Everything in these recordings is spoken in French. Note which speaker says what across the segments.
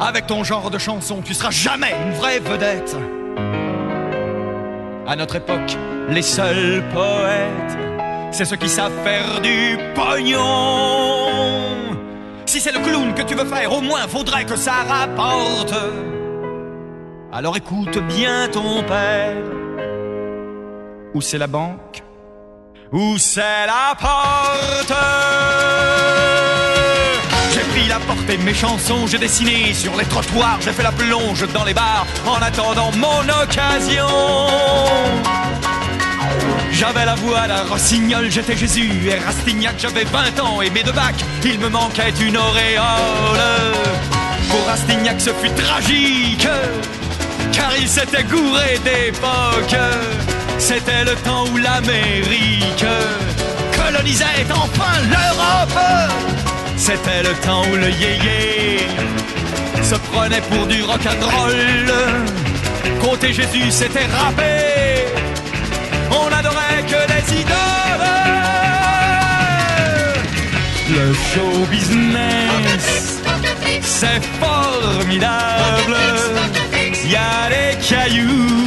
Speaker 1: Avec ton genre de chanson, tu seras jamais une vraie vedette. À notre époque, les seuls poètes, c'est ceux qui savent faire du pognon. Si c'est le clown que tu veux faire, au moins faudrait que ça rapporte. Alors écoute bien ton père. Ou c'est la banque, ou c'est la porte. J'ai pris la portée de mes chansons, j'ai dessiné sur les trottoirs, j'ai fait la plonge dans les bars en attendant mon occasion. J'avais la voix d'un rossignol, j'étais Jésus et Rastignac, j'avais 20 ans et mes 2 bacs, il me manquait une auréole. Pour Rastignac ce fut tragique, car il s'était gouré d'époque. C'était le temps où l'Amérique colonisait enfin l'Europe. C'était le temps où le yéyé se prenait pour du rock'n'roll. Côté Jésus c'était râpé, on n'adorait que des idoles. Le show business c'est formidable. Y a des cailloux,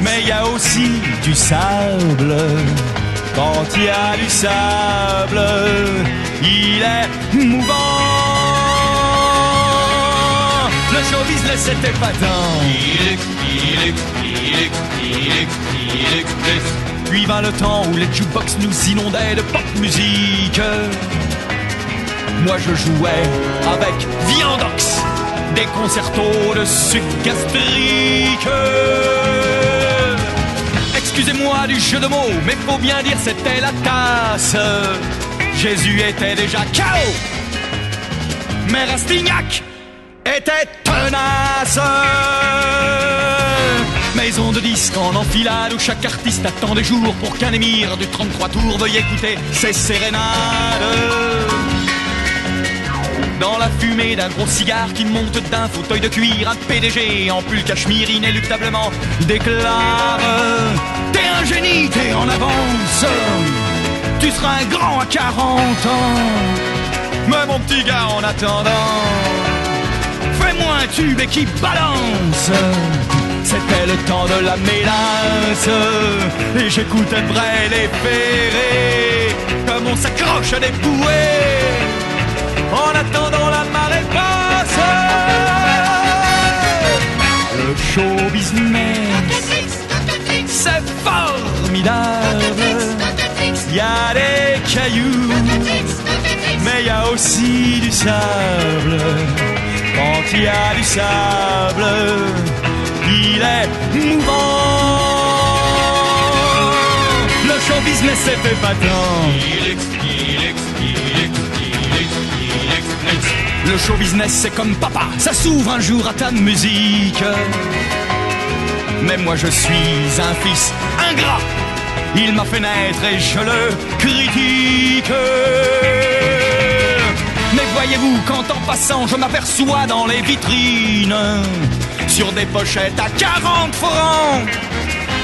Speaker 1: mais y a aussi du sable. Quand il y a du sable, il est mouvant. Le show business c'était épatant. Puis vint le temps où les jukebox nous inondaient de pop musique. Moi je jouais avec Viandox, des concertos de sucre gastrique. Excusez-moi du jeu de mots, mais faut bien dire c'était la tasse. Jésus était déjà KO, mais Rastignac était tenace. Maison de disques en enfilade où chaque artiste attend des jours pour qu'un émir du 33 tours veuille écouter ses sérénades. Dans la fumée d'un gros cigare qui monte d'un fauteuil de cuir, un PDG en pull cachemire inéluctablement déclare: t'es un génie, t'es en avance, tu seras un grand à 40 ans. Mais mon petit gars, en attendant, fais-moi un tube et qui balance. C'était le temps de la mélasse et j'écoutais vrai les ferrés comme on s'accroche à des bouées en attendant la marée basse. Le show business c'est formidable. Y a des cailloux, mais y a aussi du sable. Quand il y a du sable, il est mouvant. Le show business c'est épatant. Le show business c'est comme papa, ça s'ouvre un jour à ta musique. Mais moi je suis un fils ingrat, il m'a fait naître et je le critique. Mais voyez-vous, quand en passant je m'aperçois dans les vitrines, sur des pochettes à 40 francs,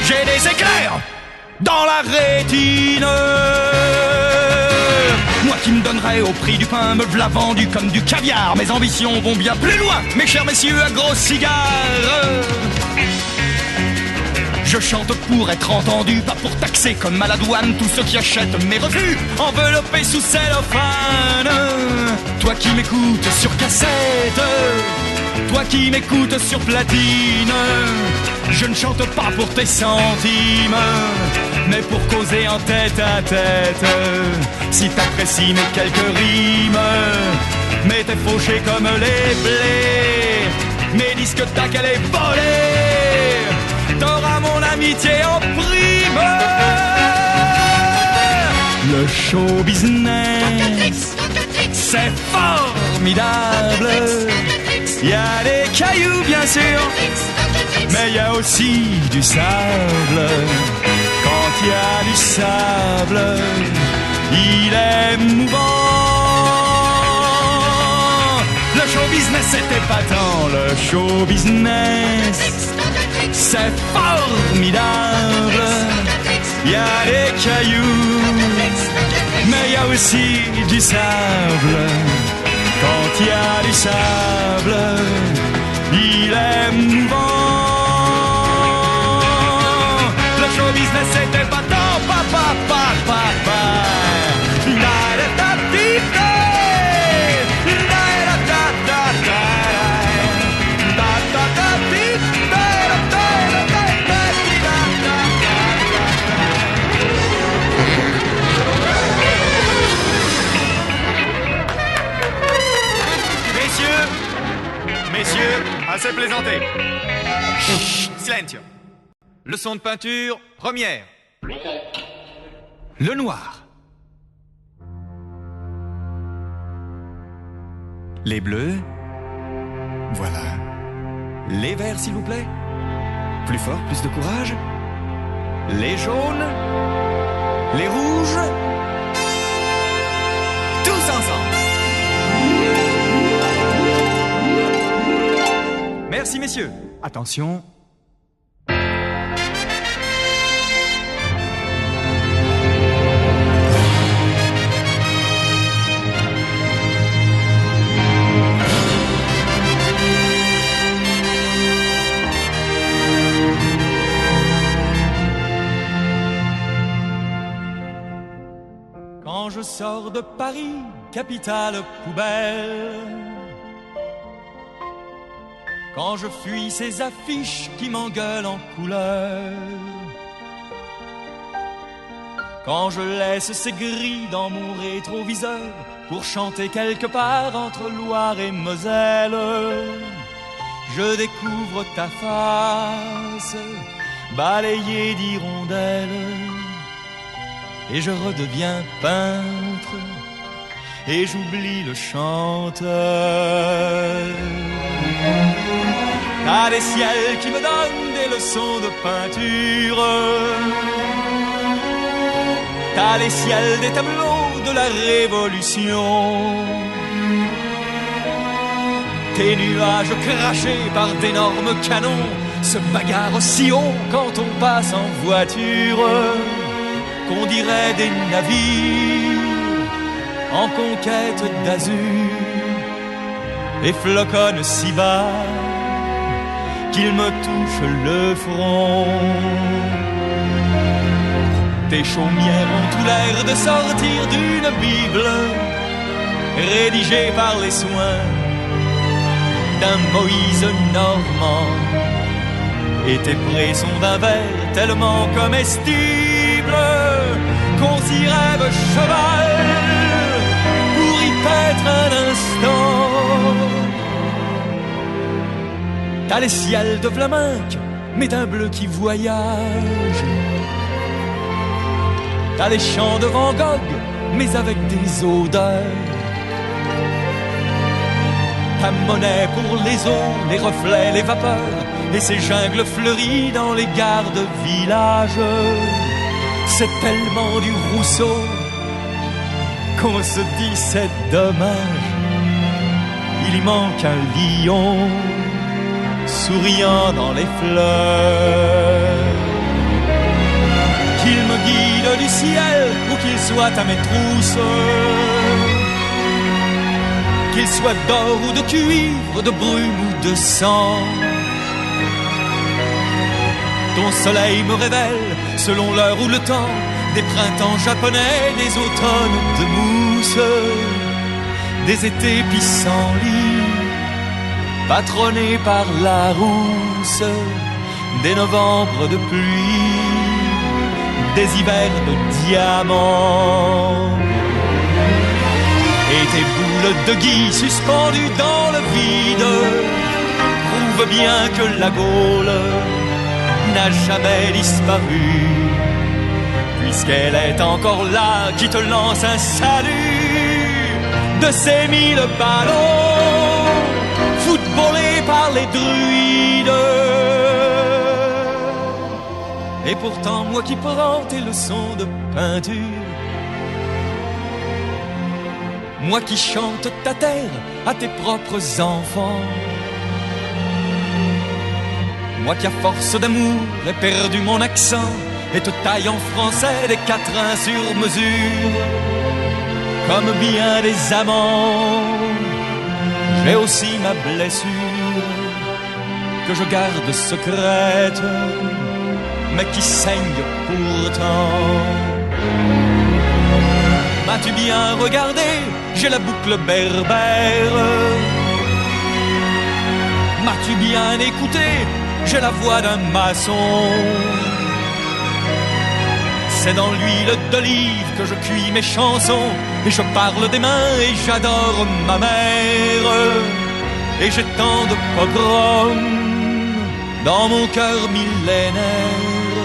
Speaker 1: j'ai des éclairs dans la rétine. Moi qui me donnerais au prix du pain, me v'là vendu comme du caviar. Mes ambitions vont bien plus loin, mes chers messieurs à gros cigares. Je chante pour être entendu, pas pour taxer comme à la douane tous ceux qui achètent mes revues enveloppées sous cellophane. Toi qui m'écoutes sur cassette, toi qui m'écoutes sur platine, je ne chante pas pour tes centimes, mais pour causer en tête à tête. Si t'apprécies mes quelques rimes, mais t'es fauché comme les blés, mes disques t'as qu'à les voler, t'auras mon amitié en prime. Le show business c'est formidable. Y a des cailloux bien sûr, mais y a aussi du sable. Quand y a du sable, il est mouvant. Le show business c'est épatant. Le show business c'est formidable. Y a des cailloux, mais y a aussi du sable. Quand y a du intarissable, il est mouvant. Le show business c'était pas tant, papa, papa, papa.
Speaker 2: Messieurs, assez plaisanté. Chut, silence.
Speaker 1: Leçon de peinture, première. Le noir. Les bleus. Voilà. Les verts, s'il vous plaît. Plus fort, plus de courage. Les jaunes. Les rouges. Tous ensemble. Merci, messieurs. Attention. Quand je sors de Paris, capitale poubelle, quand je fuis ces affiches qui m'engueulent en couleur, quand je laisse ces grilles dans mon rétroviseur pour chanter quelque part entre Loire et Moselle, je découvre ta face balayée d'hirondelles et je redeviens peintre et j'oublie le chanteur. T'as des ciels qui me donnent des leçons de peinture, t'as les ciels des tableaux de la Révolution, tes nuages crachés par d'énormes canons se bagarrent si haut quand on passe en voiture qu'on dirait des navires en conquête d'azur et floconnent si bas qu'il me touche le front. Tes chaumières ont tout l'air de sortir d'une Bible rédigée par les soins d'un Moïse normand, et tes prés sont d'un vert tellement comestible qu'on s'y rêve cheval pour y paître un instant. T'as les ciels de Vlaminck, mais d'un bleu qui voyage. T'as les champs de Van Gogh, mais avec des odeurs. Ta monnaie pour les eaux, les reflets, les vapeurs, et ces jungles fleuries dans les gares de village. C'est tellement du Rousseau qu'on se dit c'est dommage, il y manque un lion souriant dans les fleurs. Qu'il me guide du ciel ou qu'il soit à mes trousses, qu'il soit d'or ou de cuivre, de brume ou de sang. Ton soleil me révèle, selon l'heure ou le temps, des printemps japonais, des automnes de mousse, des étés pissenlits patronnés par la rousse, des novembre de pluie, des hivers de diamants. Et tes boules de gui suspendues dans le vide prouvent bien que la Gaule n'a jamais disparu, puisqu'elle est encore là qui te lance un salut de ces 1000 ballons footballés par les druides. Et pourtant, moi qui prends tes leçons de peinture, moi qui chante ta terre à tes propres enfants, moi qui à force d'amour ai perdu mon accent et te taille en français des quatrains sur mesure, comme bien des amants, J'ai aussi ma blessure que je garde secrète, mais qui saigne pourtant. M'as-tu bien regardé? J'ai la boucle berbère. M'as-tu bien écouté? J'ai la voix d'un maçon. C'est dans l'huile d'olive que je cuis mes chansons. Et je parle des mains et j'adore ma mère. Et j'ai tant de pogroms dans mon cœur millénaire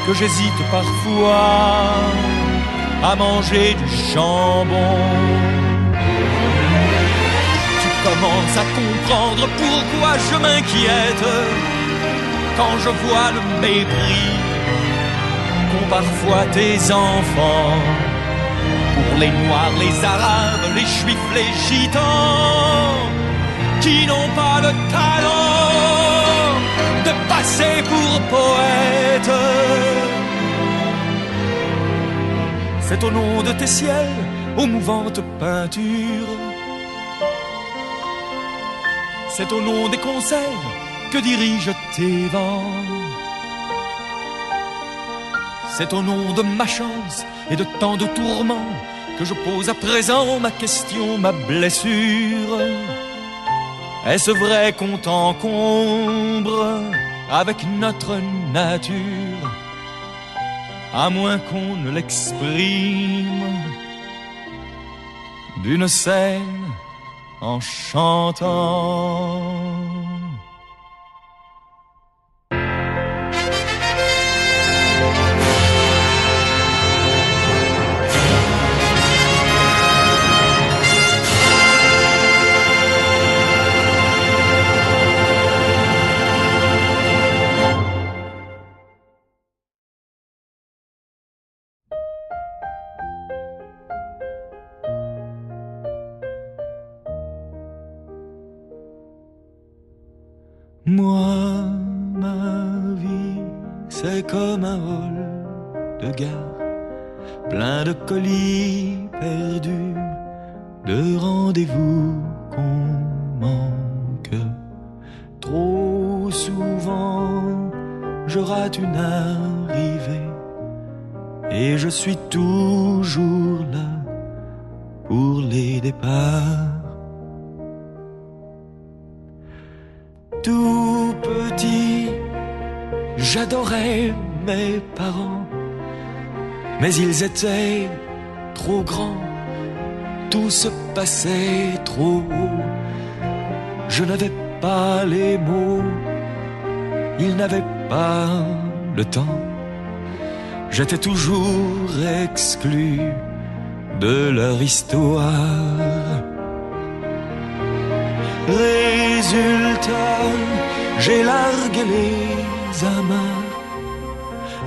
Speaker 1: que j'hésite parfois à manger du jambon. Tu commences à comprendre pourquoi je m'inquiète quand je vois le mépris qu'ont parfois tes enfants pour les Noirs, les Arabes, les Juifs, les Gitans, qui n'ont pas le talent de passer pour poètes. C'est au nom de tes ciels, aux mouvantes peintures, c'est au nom des concerts que dirigent tes vents. C'est au nom de ma chance et de tant de tourments que je pose à présent ma question, ma blessure. Est-ce vrai qu'on t'encombre avec notre nature, à moins qu'on ne l'exprime d'une scène en chantant? Moi, ma vie, c'est comme un hall de gare, plein de colis perdus, de rendez-vous qu'on manque. Trop souvent, je rate une arrivée et je suis toujours là pour les départs. Tout petit, j'adorais mes parents, mais ils étaient trop grands, tout se passait trop haut. Je n'avais pas les mots, ils n'avaient pas le temps. J'étais toujours exclu de leur histoire. Résultat, j'ai largué les amarres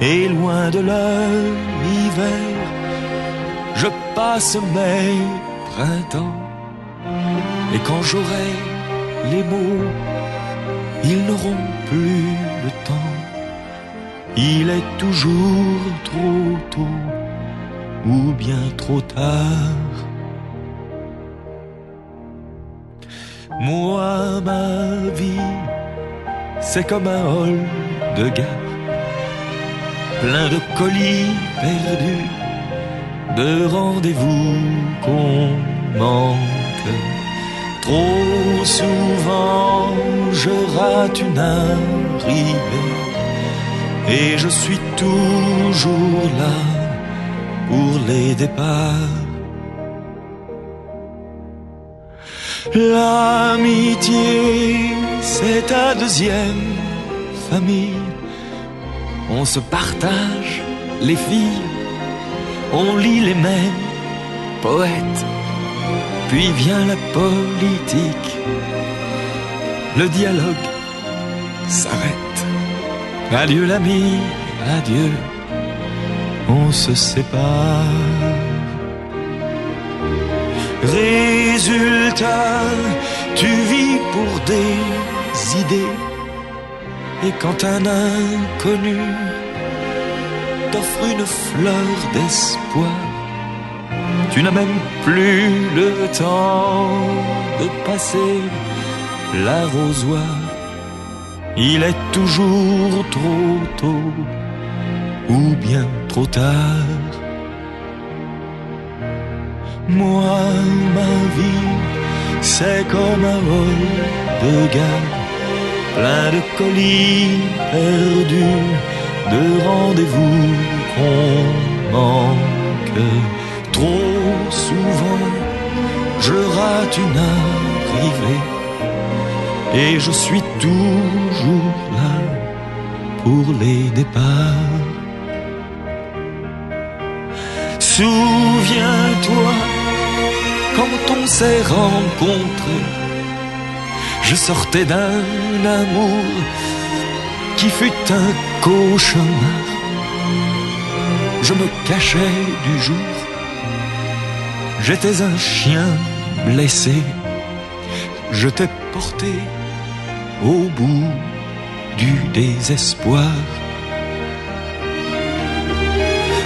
Speaker 1: et loin de leur hiver, je passe mes printemps. Et quand j'aurai les mots, ils n'auront plus le temps. Il est toujours trop tôt ou bien trop tard. Moi, ma vie, c'est comme un hall de gare, plein de colis perdus, de rendez-vous qu'on manque. Trop souvent, je rate une arrivée et je suis toujours là pour les départs. L'amitié, c'est ta deuxième famille. On se partage les filles, on lit les mêmes poètes. Puis vient la politique, le dialogue s'arrête. Adieu l'ami, adieu, on se sépare. Résultat, tu vis pour des idées, et quand un inconnu t'offre une fleur d'espoir, tu n'as même plus le temps de passer l'arrosoir. Il est toujours trop tôt ou bien trop tard. Moi, ma vie, c'est comme un hall de gare, plein de colis perdus, de rendez-vous qu'on manque. Trop souvent, je rate une arrivée et je suis toujours là pour les départs. Souviens-toi, quand on s'est rencontrés, je sortais d'un amour qui fut un cauchemar. Je me cachais du jour, j'étais un chien blessé. Je t'ai porté au bout du désespoir.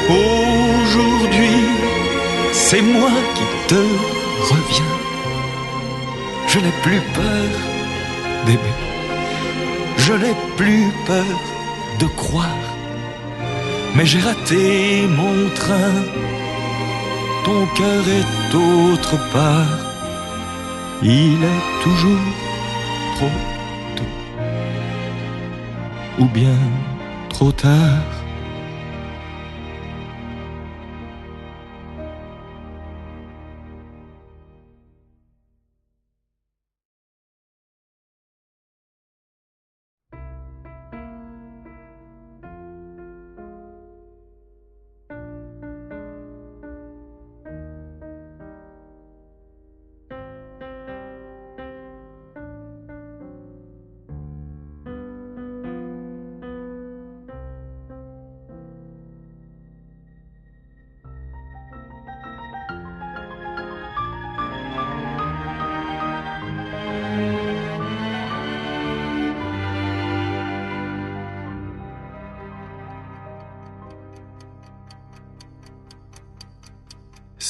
Speaker 1: Aujourd'hui, c'est moi qui te reviens. Je n'ai plus peur d'aimer, je n'ai plus peur de croire. Mais j'ai raté mon train, ton cœur est autre part. Il est toujours trop tôt ou bien trop tard.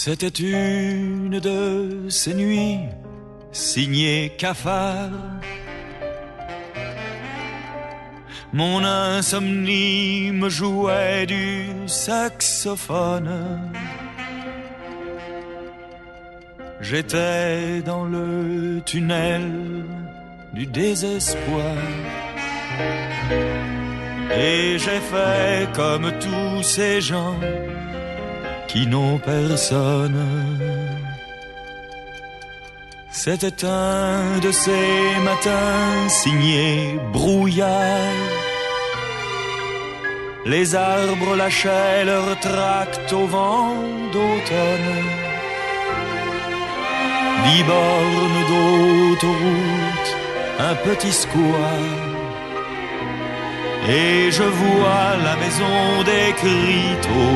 Speaker 1: C'était une de ces nuits signées cafard. Mon insomnie me jouait du saxophone. J'étais dans le tunnel du désespoir. Et j'ai fait comme tous ces gens qui n'ont personne. C'était un de ces matins signés brouillard. Les arbres lâchaient leurs tracts au vent d'automne. 10 bornes d'autoroute, un petit square. Et je vois la maison décrite au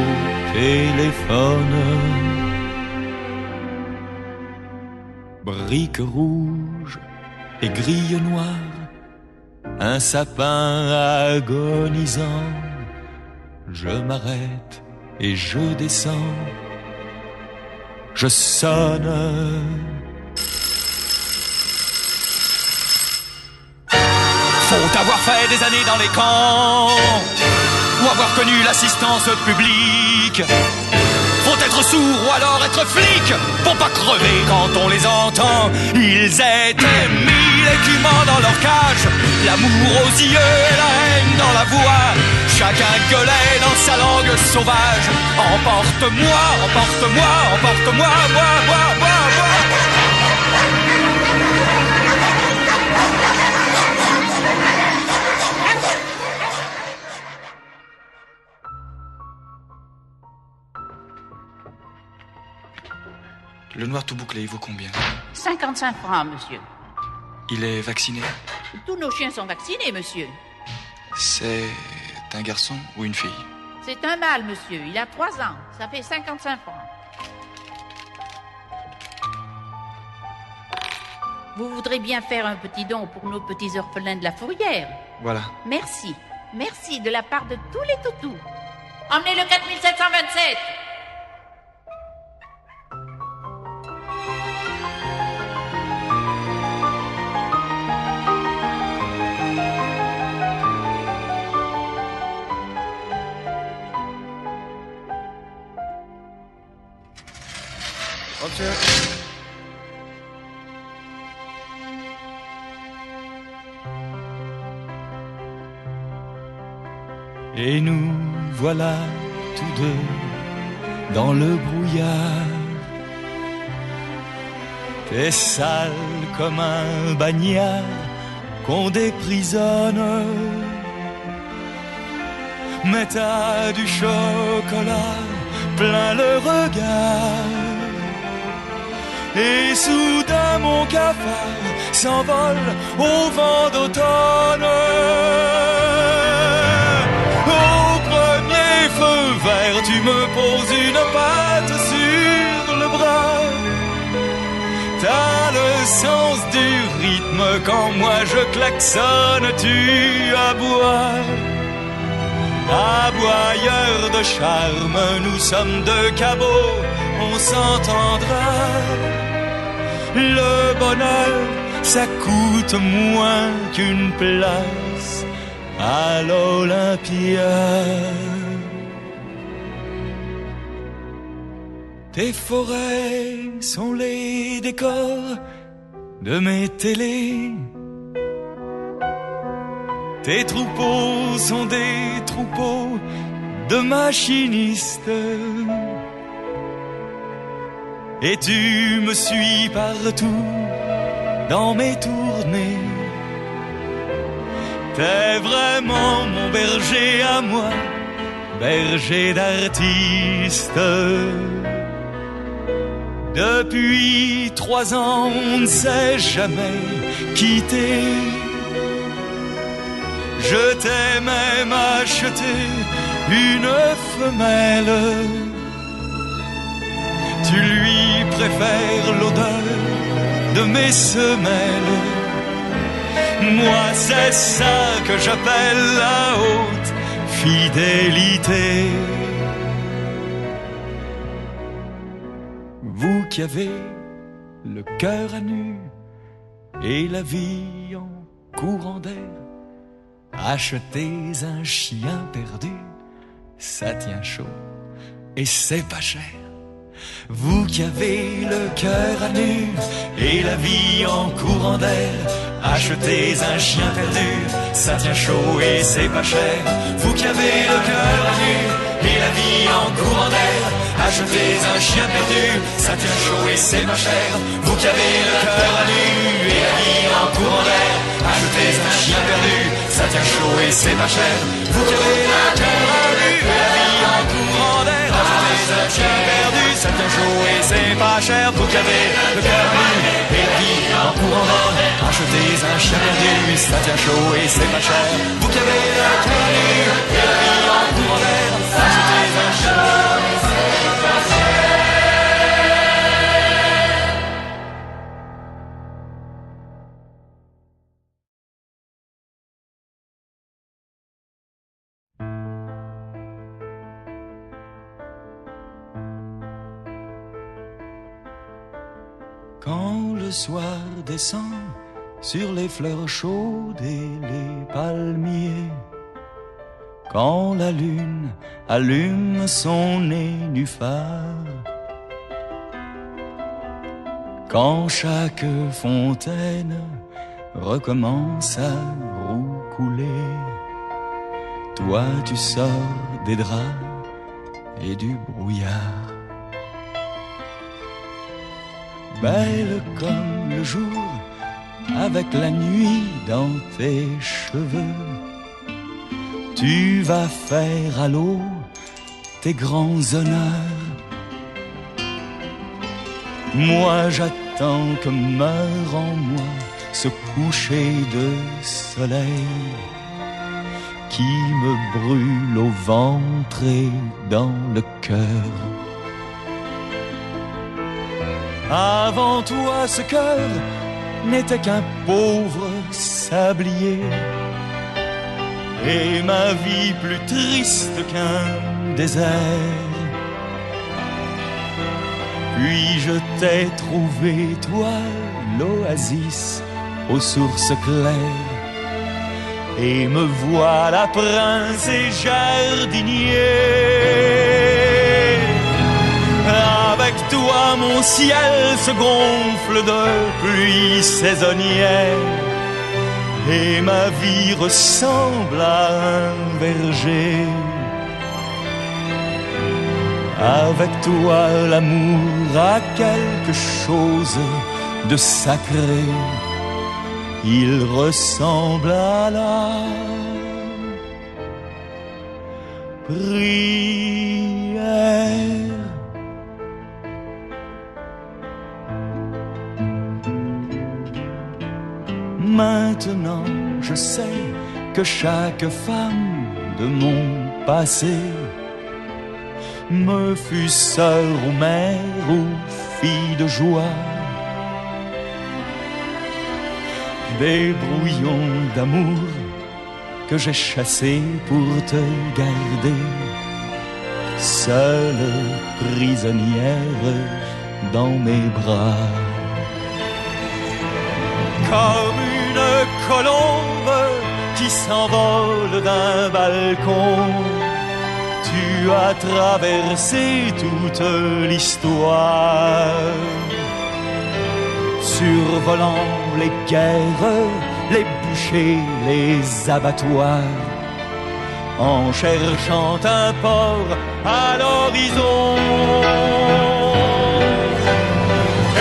Speaker 1: téléphone. Briques rouges et grilles noires, un sapin agonisant. Je m'arrête et je descends. Je sonne. Faut avoir fait des années dans les camps ou avoir connu l'assistance publique. Faut être sourd ou alors être flic pour pas crever quand on les entend. Ils étaient 1000 écumants dans leur cage, l'amour aux yeux et la haine dans la voix. Chacun gueulait dans sa langue sauvage. Emporte-moi, emporte-moi, emporte-moi, moi, moi, moi, moi.
Speaker 3: Le noir tout bouclé, il vaut combien?
Speaker 4: 55 francs, monsieur.
Speaker 3: Il est vacciné?
Speaker 4: Tous nos chiens sont vaccinés, monsieur.
Speaker 3: C'est un garçon ou une fille?
Speaker 4: C'est un mâle, monsieur. Il a 3 ans. Ça fait 55 francs. Vous voudrez bien faire un petit don pour nos petits orphelins de la Fourrière?
Speaker 3: Voilà.
Speaker 4: Merci. Merci de la part de tous les toutous. Emmenez le 4727.
Speaker 2: monsieur.
Speaker 1: Et nous voilà tous deux dans le brouillard. T'es sale comme un bagnard qu'on déprisonne. Mais t'as du chocolat plein le regard. Et soudain mon cafard s'envole au vent d'automne. Au premier feu vert, tu me poses une patte sur le bras. T'as le sens du rythme, quand moi je klaxonne, tu aboies. Aboyeurs de charme, nous sommes deux cabots, on s'entendra. Le bonheur, ça coûte moins qu'une place à l'Olympia. Tes forêts sont les décors de mes télés. Tes troupeaux sont des troupeaux de machinistes. Et tu me suis partout dans mes tournées. T'es vraiment mon berger à moi, berger d'artiste. Depuis 3 ans, on ne s'est jamais quitté. Je t'ai même acheté une femelle. Tu lui préfères l'odeur de mes semelles. Moi, c'est ça que j'appelle la haute fidélité. Vous qui avez le cœur à nu et la vie en courant d'air, achetez un chien perdu, ça tient chaud et c'est pas cher. Vous qui avez le cœur à nu et la vie en courant d'air, achetez un chien perdu, ça tient chaud et c'est pas cher. Vous qui avez le cœur à nu et la vie en courant d'air, achetez un chien perdu, ça tient chaud et c'est pas cher. Vous qui avez le cœur à nu et la vie en courant d'air, achetez un chien perdu, ça tient chaud et c'est pas cher. Vous qui avez le cœur à nu et la vie en courant d'air, achetez un chien perdu, ça tient chaud et c'est pas cher. Vous qui avez le cœur à nu et la vie en courant d'air, achetez un chien perdu, ça tient chaud et c'est pas cher. Vous qui avez le cœur à nu et la vie en courant d'air, achetez un chien perdu, c'est pas cher. Quand le soir descend sur les fleurs chaudes et les palmiers, quand la lune allume son nénuphar, quand chaque fontaine recommence à roucouler, toi tu sors des draps et du brouillard. Belle comme le jour, avec la nuit dans tes cheveux, tu vas faire à l'eau tes grands honneurs. Moi j'attends que meure en moi ce coucher de soleil qui me brûle au ventre et dans le cœur. Avant toi ce cœur n'était qu'un pauvre sablier, et ma vie plus triste qu'un désert. Puis je t'ai trouvé, toi, l'oasis aux sources claires, et me voilà prince et jardinier. Avec toi mon ciel se gonfle de pluie saisonnière et ma vie ressemble à un verger. Avec toi l'amour a quelque chose de sacré, il ressemble à la prière. Maintenant je sais que chaque femme de mon passé, me fût sœur ou mère ou fille de joie, des brouillons d'amour que j'ai chassés pour te garder, seule prisonnière dans mes bras. Comme une colombe qui s'envole d'un balcon, tu as traversé toute l'histoire, survolant les guerres, les bûchers, les abattoirs, en cherchant un port à l'horizon.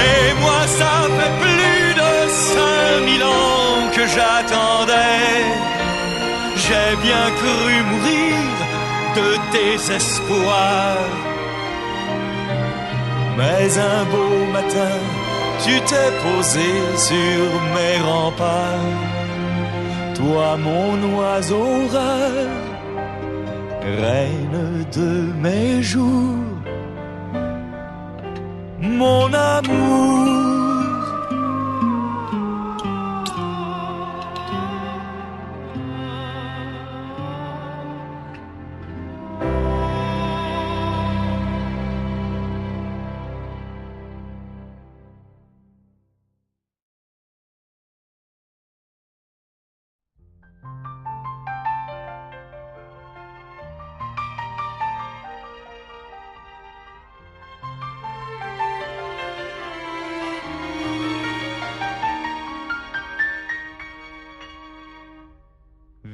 Speaker 1: Et moi ça fait plus de 5000 ans que j'attendais, j'ai bien cru mourir de désespoir. Mais un beau matin, tu t'es posé sur mes remparts, toi mon oiseau rare, reine de mes jours, mon amour.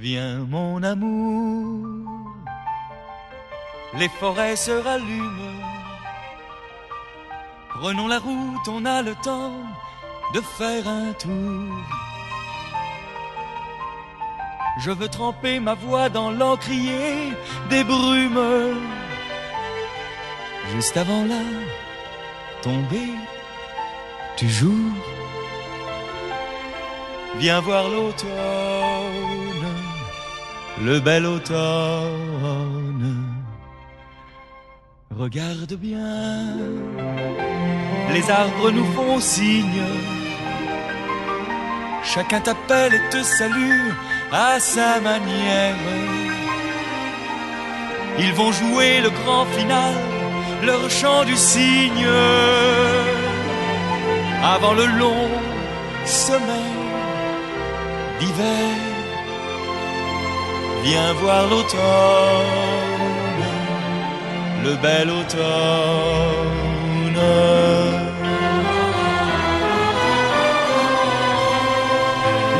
Speaker 1: Viens mon amour, les forêts se rallument, prenons la route, on a le temps de faire un tour. Je veux tremper ma voix dans l'encrier des brumes, juste avant la tombée du jour. Viens voir l'automne, le bel automne. Regarde bien, les arbres nous font signe, chacun t'appelle et te salue à sa manière. Ils vont jouer le grand final, leur chant du cygne, avant le long sommeil d'hiver. Viens voir l'automne, le bel automne.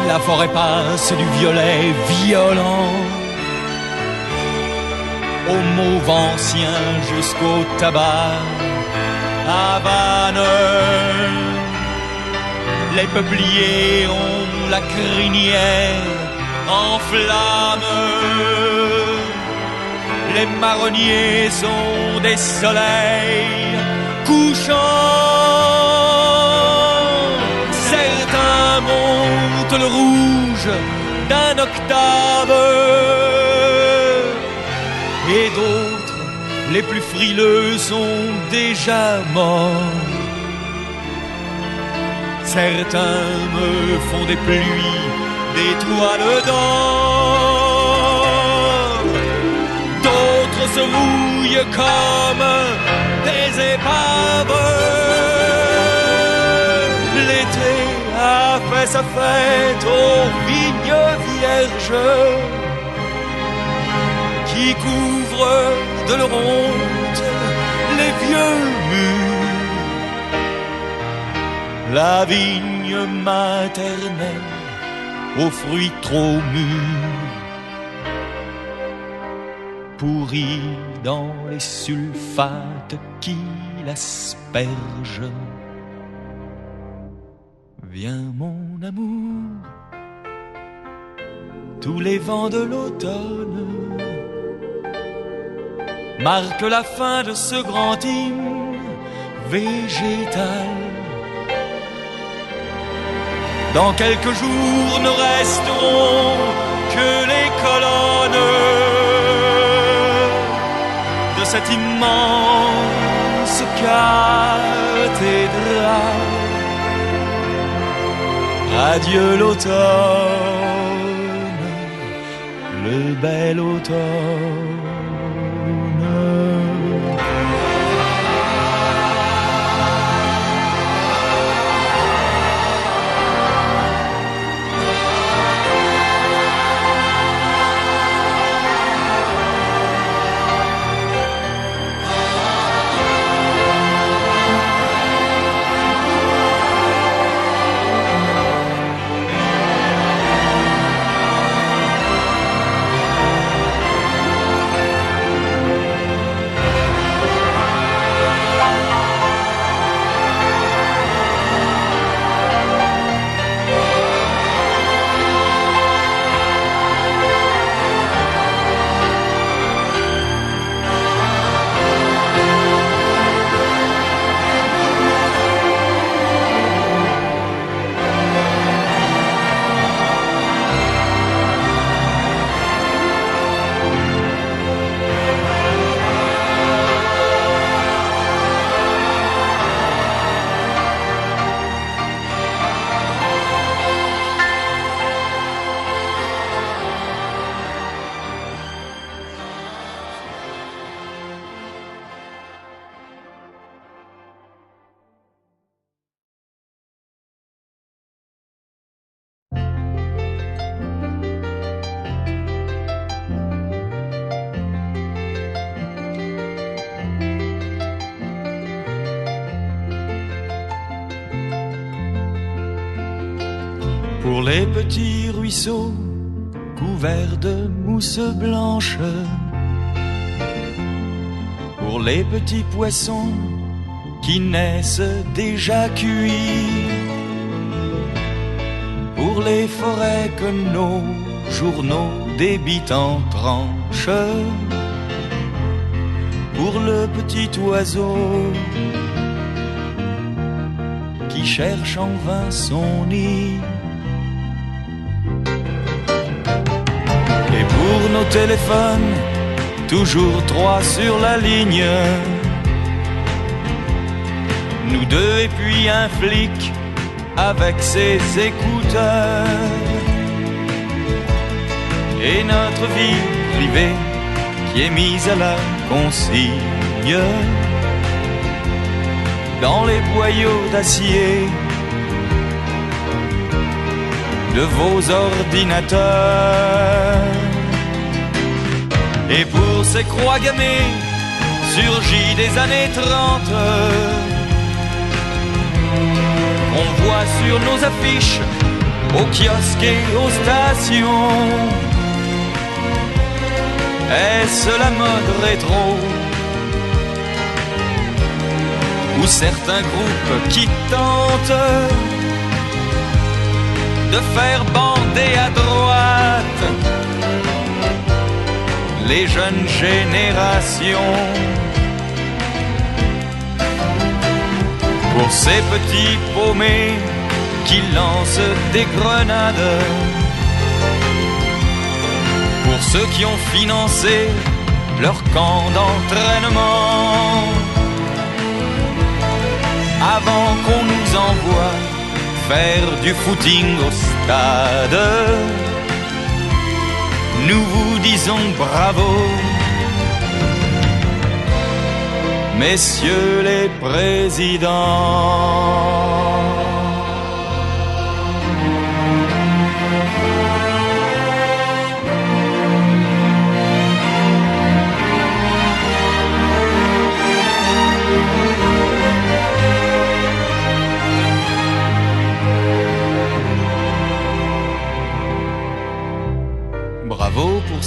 Speaker 1: La forêt passe du violet violent aux mauves anciens jusqu'au tabac Havane. Les peupliers ont la crinière en flamme, les marronniers sont des soleils couchants. Certains montent le rouge d'un octave et d'autres, les plus frileux, sont déjà morts. Certains me font des pluies d'étoiles d'or, d'autres se mouillent comme des épaves. L'été a fait sa fête aux vignes vierges qui couvrent de leur honte les vieux murs. la vigne maternelle aux fruits trop mûrs, pourris dans les sulfates qui l'aspergent. Viens mon amour, tous les vents de l'automne marquent la fin de ce grand hymne végétal. Dans quelques jours ne resteront que les colonnes de cette immense cathédrale. Adieu l'automne, le bel automne. Pour les petits ruisseaux couverts de mousse blanche, pour les petits poissons qui naissent déjà cuits, pour les forêts que nos journaux débitent en tranches, pour le petit oiseau qui cherche en vain son nid, et pour nos téléphones, toujours 3 sur la ligne, nous deux et puis un flic avec ses écouteurs, et notre vie privée qui est mise à la consigne dans les boyaux d'acier de vos ordinateurs. Et pour ces croix gammées surgies des années 30, on voit sur nos affiches, aux kiosques et aux stations, est-ce la mode rétro ou certains groupes qui tentent de faire bander à droite les jeunes générations? Pour ces petits paumés qui lancent des grenades, pour ceux qui ont financé leur camp d'entraînement avant qu'on nous envoie faire du footing au stade, nous vous disons bravo, messieurs les présidents.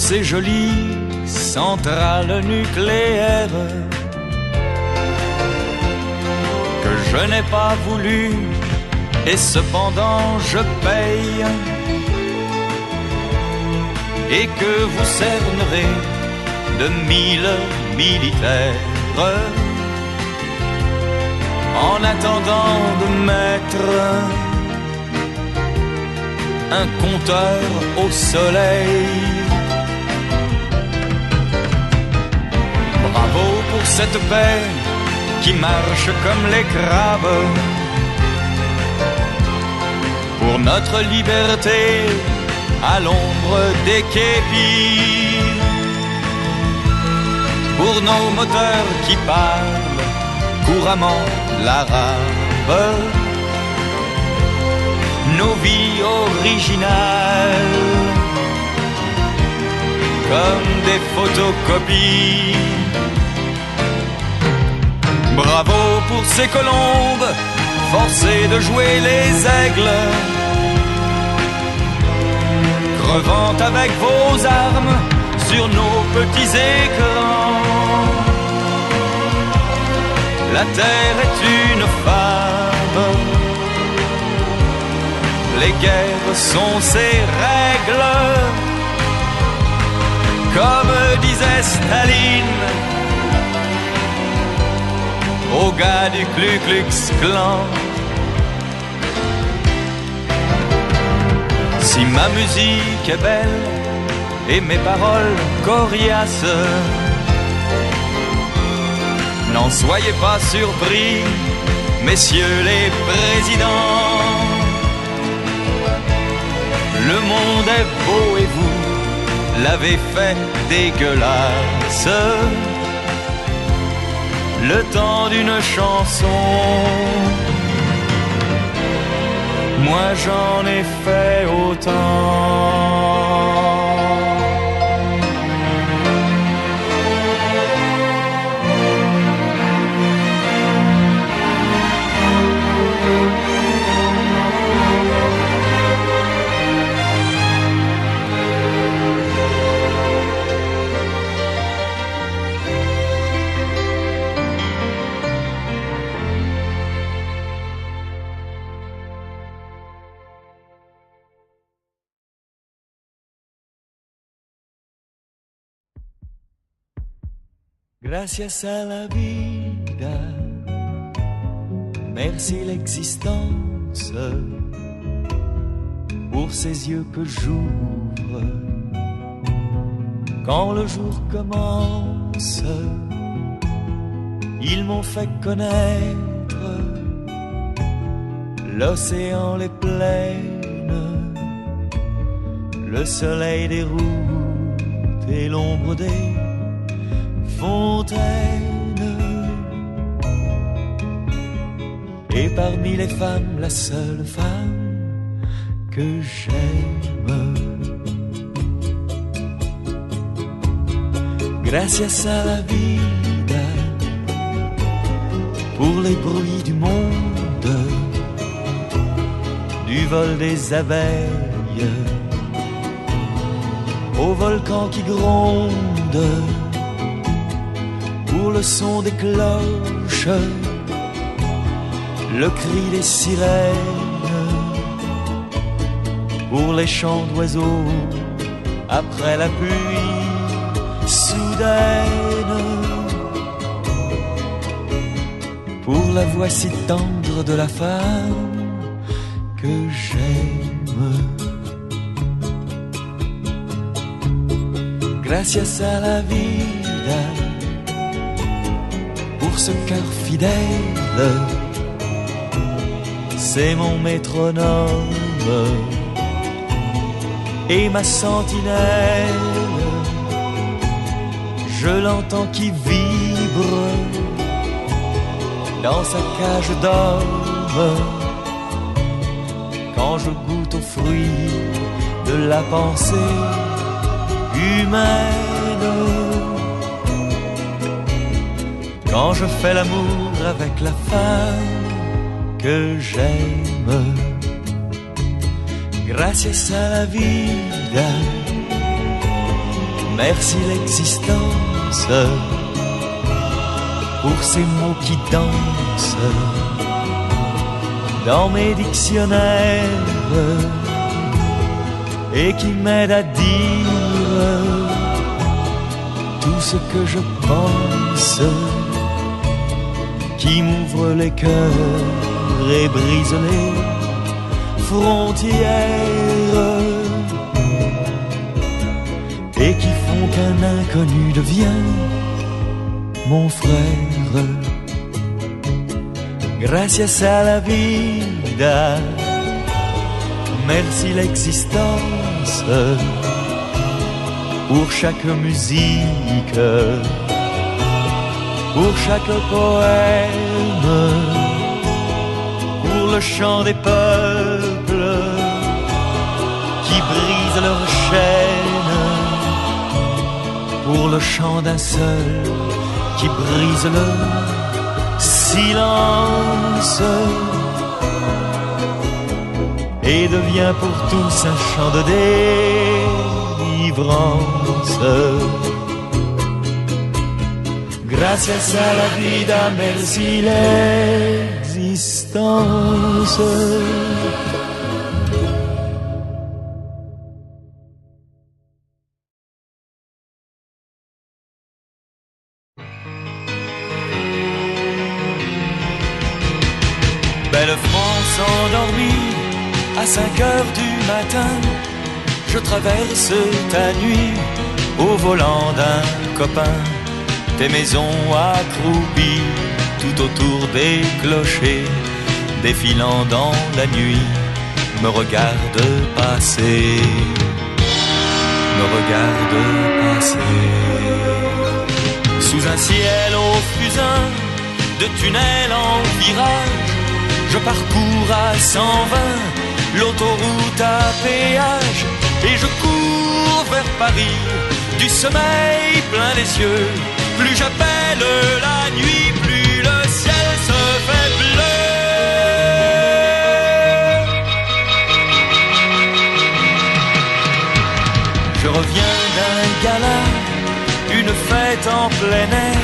Speaker 1: ces jolies centrales nucléaires que je n'ai pas voulu et cependant je paye, et que vous cernerez de 1000 militaires en attendant de mettre un compteur au soleil. Bravo pour cette paix qui marche comme les crabes, pour notre liberté à l'ombre des képis, pour nos moteurs qui parlent couramment l'arabe, nos vies originales comme des photocopies. Bravo pour ces colombes forcées de jouer les aigles, crevant avec vos armes sur nos petits écrans. La terre est une femme, les guerres sont ses règles, comme disait Staline au gars du Ku Klux Klan. Si ma musique est belle et mes paroles coriaces, n'en soyez pas surpris, messieurs les présidents. Le monde est beau et vous l'avez fait dégueulasse, le temps d'une chanson. Moi j'en ai fait autant. Gracias a la vida, merci l'existence, pour ces yeux que j'ouvre quand le jour commence. Ils m'ont fait connaître l'océan, les plaines, le soleil des routes et l'ombre des fontaines. Et parmi les femmes, la seule femme que j'aime. Gracias a la vida, pour les bruits du monde, du vol des abeilles au volcan qui gronde, pour le son des cloches, le cri des sirènes, pour les chants d'oiseaux après la pluie soudaine, pour la voix si tendre de la femme que j'aime. Gracias a la vida, pour ce cœur fidèle, c'est mon métronome et ma sentinelle. Je l'entends qui vibre dans sa cage d'homme quand je goûte aux fruits de la pensée humaine, quand je fais l'amour avec la femme que j'aime. Gracias a la vida, Merci l'existence pour ces mots qui dansent dans mes dictionnaires et qui m'aident à dire tout ce que je pense, qui m'ouvre les cœurs et brise les frontières, et qui font qu'un inconnu devient mon frère. Gracias a la vida, merci l'existence pour chaque musique, pour chaque poème, pour le chant des peuples qui brisent leurs chaînes, pour le chant d'un seul qui brise le silence et devient pour tous un chant de délivrance. Gracias a la vida, merci l'existence. Belle France endormie, à 5 heures du matin, je traverse ta nuit au volant d'un copain. Tes maisons accroupies tout autour des clochers, défilant dans la nuit, me regardent passer, me regardent passer. Sous un ciel au fusain, de tunnel en virage, je parcours à 120 l'autoroute à péage et je cours vers Paris, du sommeil plein les yeux. Plus j'appelle la nuit, plus le ciel se fait bleu. Je reviens d'un gala, une fête en plein air.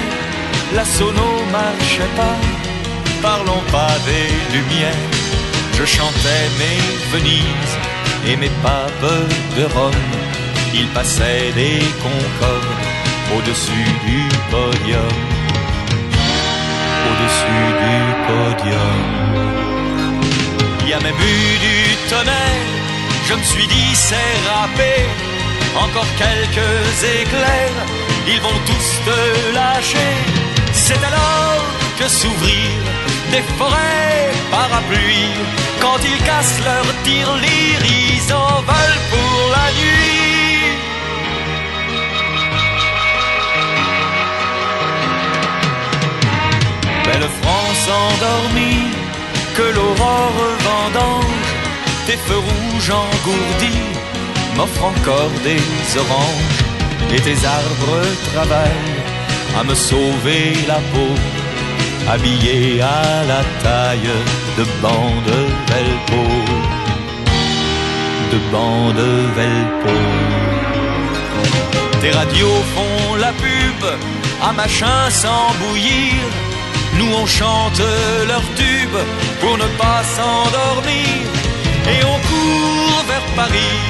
Speaker 1: La sono marchait pas, parlons pas des lumières. Je chantais mes Venise et mes papes de Rome. Il passait des Concordes au-dessus du podium, au-dessus du podium. Il y a même eu du tonnerre, je me suis dit c'est râpé. Encore quelques éclairs, ils vont tous te lâcher. C'est alors que s'ouvrirent des forêts parapluies. Quand ils cassent leur tirelire, ils en veulent pour la nuit. Belle France endormie, que l'aurore vendange, tes feux rouges engourdis m'offrent encore des oranges. Et tes arbres travaillent à me sauver la peau, habillé à la taille de bancs de velpo, de bancs de velpo. Tes radios font la pub à machin sans bouillir. Nous on chante leur tube pour ne pas s'endormir. Et on court vers Paris,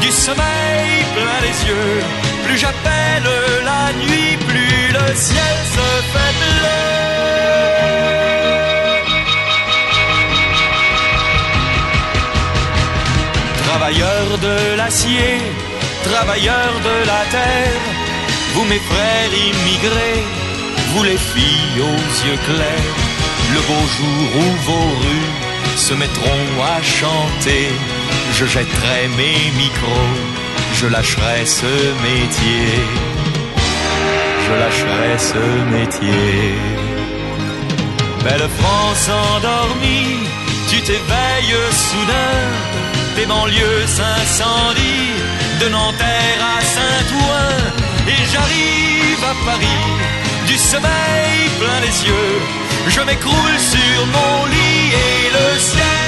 Speaker 1: du sommeil plein les yeux. Plus j'appelle la nuit, plus le ciel se fait bleu. Travailleurs de l'acier, travailleurs de la terre, vous mes frères immigrés, vous les filles aux yeux clairs, le beau jour où vos rues se mettront à chanter, je jetterai mes micros, je lâcherai ce métier, je lâcherai ce métier. Belle France endormie, tu t'éveilles soudain, tes banlieues s'incendient, de Nanterre à Saint-Ouen, et j'arrive à Paris, du sommeil plein les yeux, je m'écroule sur mon lit et le ciel